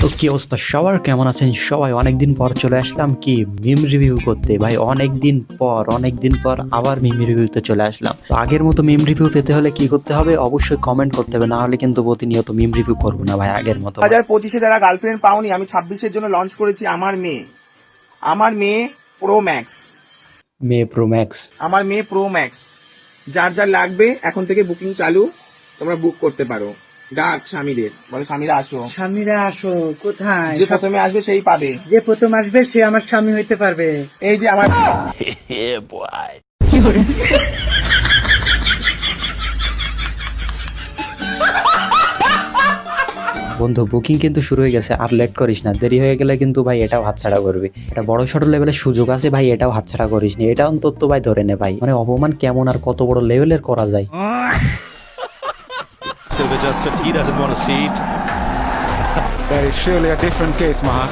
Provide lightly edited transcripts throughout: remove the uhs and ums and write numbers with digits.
তো কি অবস্থা সবার, কেমন আছেন সবাই? অনেকদিন পর চলে আসলাম কি মিম রিভিউ করতে ভাই। অনেকদিন পর আবার মিম রিভিউতে চলে আসলাম। তো আগের মতো মিম রিভিউ পেতে হলে কি করতে হবে? অবশ্যই কমেন্ট করতে হবে, না হলে কিন্তু প্রতিনিয়ত মিম রিভিউ করবো না ভাই আগের মতো। 2025-এ যারা গার্লফ্রেন্ড পাওনি, আমি 26-এর জন্য লঞ্চ করেছি আমার মেয়ে প্রো ম্যাক্স। আমার মেয়ে প্রো ম্যাক্স, যার যার লাগবে এখন থেকে বুকিং চালু, তোমরা বুক করতে পারো। ডাক স্বামীদের, বলে স্বামীরা আসো। স্বামীরা আসো কোথায়? যে প্রথমে আসবে সেই পাবে। যে প্রথম আসবে সে আমার স্বামী হইতে পারবে। এই যে আমার বন্ধু বুকিং কিন্তু শুরু হয়ে গেছে, আর লেট করিস না। দেরি হয়ে গেলে কিন্তু ভাই এটাও হাতছাড়া করবি। এটা বড় সড়ো লেভেলের সুযোগ আছে ভাই, এটাও হাতছাড়া করিস না। এটা অন্তত ভাই ধরে নে ভাই, মানে অপমান কেমন আর কত বড় লেভেলের করা যায়। Silver Justin, he doesn't want a seat. That is surely a different case, Maha.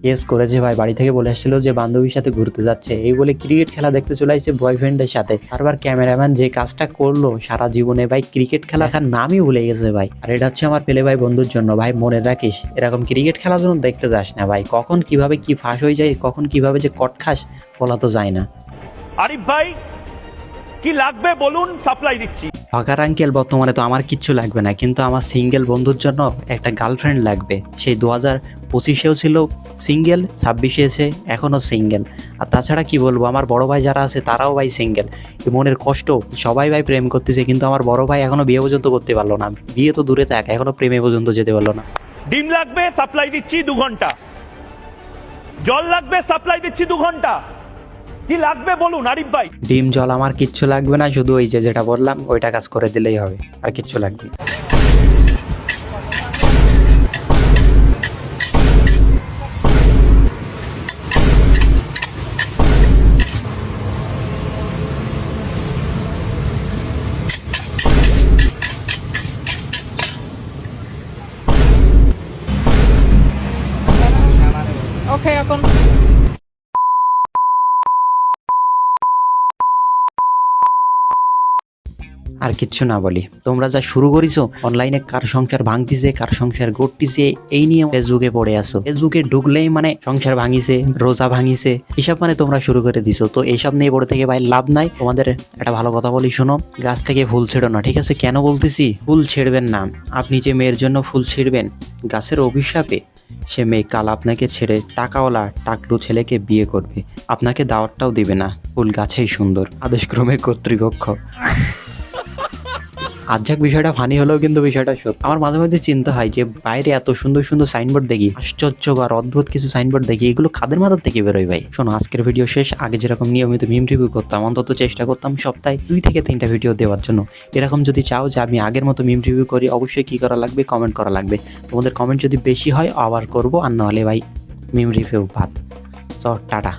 Case করেছে ভাই, বাড়ি থেকে বলে আসছিল যে বান্ধবীর সাথে ঘুরতে যাচ্ছে, এই বলে ক্রিকেট খেলা দেখতে চলে আসছে বয়ফ্রেন্ডের সাথে। বারবার ক্যামেরাম্যান যে কাজটা করলো সারা জীবনে ভাই, ক্রিকেট খেলা দেখার নামই ভুলে গেছে ভাই। আর এটা হচ্ছে আমার পেলে ভাই বন্ধুর জন্য ভাই, মনে রাখিস এরকম ক্রিকেট খেলার জন্য দেখতে যাস না ভাই। কখন কিভাবে কি ফাঁস হয়ে যায়, কখন কিভাবে যে কট খাস বলা তো যায় না। আরিফ ভাই কি লাগবে বলুন, সাপ্লাই দিচ্ছি। ফাঁকার আঙ্কেল, বর্তমানে তো আমার কিচ্ছু লাগবে না, কিন্তু আমার সিঙ্গেল বন্ধুর জন্য একটা গার্লফ্রেন্ড লাগবে। সেই 2025-এও ছিল সিঙ্গেল, 26-এ এসে এখনও সিঙ্গেল। আর তাছাড়া কি বলবো, আমার বড় ভাই যারা আছে তারাও ভাই সিঙ্গেল। মনের কষ্ট, সবাই ভাই প্রেম করতেছে, কিন্তু আমার বড় ভাই এখনো বিয়ে পর্যন্ত করতে পারলো না। বিয়ে তো দূরে থাক, এখনো প্রেমে পর্যন্ত যেতে পারলো না। ডিম লাগবে, সাপ্লাই দিচ্ছি 2 ঘন্টা। জল লাগবে, সাপ্লাই দিচ্ছি 2 ঘন্টা। কি লাগবে বলুন আরিফ ভাই। ডিম জল আমার কিচ্ছু লাগবে না, শুধু ওই যেটা বললাম ওইটা কাজ করে দিলেই হবে, আর কিচ্ছু লাগবে না। Okay, এখন আর কিচ্ছু না বলি, তোমরা যা শুরু করিছো অনলাইনে, কার সংসার ভাঙতিছে কার সংসার গড়তিছে এই নিয়ে ফেসবুকে পড়ে আসো। ফেসবুকে ঢুকলেই মানে সংসার ভাঙিছে, রোজা ভাঙিছে, এসব মানে তোমরা শুরু করে দিছো। তো এইসব নিয়ে পড়ে থেকে ভাই লাভ নাই। তোমাদের একটা ভালো কথা বলি শোনো, গাছ থেকে ফুল ছেড়ো না, ঠিক আছে? কেন বলতেছি ফুল ছেড়বেন না? আপনি যে মেয়ের জন্য ফুল ছিঁড়বেন গাছের অভিশাপে, সে মেয়ে কাল আপনাকে ছেড়ে টাকাওয়ালা টাকলু ছেলেকে বিয়ে করবে, আপনাকে দাওয়াতটাও দিবে না। ফুল গাছেই সুন্দর, আদেশক্রমের কর্তৃপক্ষ। আজ্জাক বিষয়টা ফানি হলেও কিন্তু বিষয়টা সত্যি। আমার মাঝে মাঝে চিন্তা হয় যে বাইরে এত সুন্দর সুন্দর সাইনবোর্ড দেখি, আশ্চর্য বা অদ্ভুত কিছু সাইনবোর্ড দেখি, এগুলো কাদের মাথার থেকে বেরোয় ভাই? শোনো, আজকের ভিডিও শেষ। আগে যেরকম নিয়মিত মিম রিভিউ করতাম, অন্তত চেষ্টা করতাম সপ্তাহে 2 থেকে 3টা ভিডিও দেওয়ার জন্য। এরকম যদি চাও যে আমি আগের মতো মিম রিভিউ করি, অবশ্যই কি করা লাগবে? কমেন্ট করা লাগবে। তোমাদের কমেন্ট যদি বেশি হয় আবার করবো, আর নাহলে ভাই মিম রিভিউ বাদ। টাটা।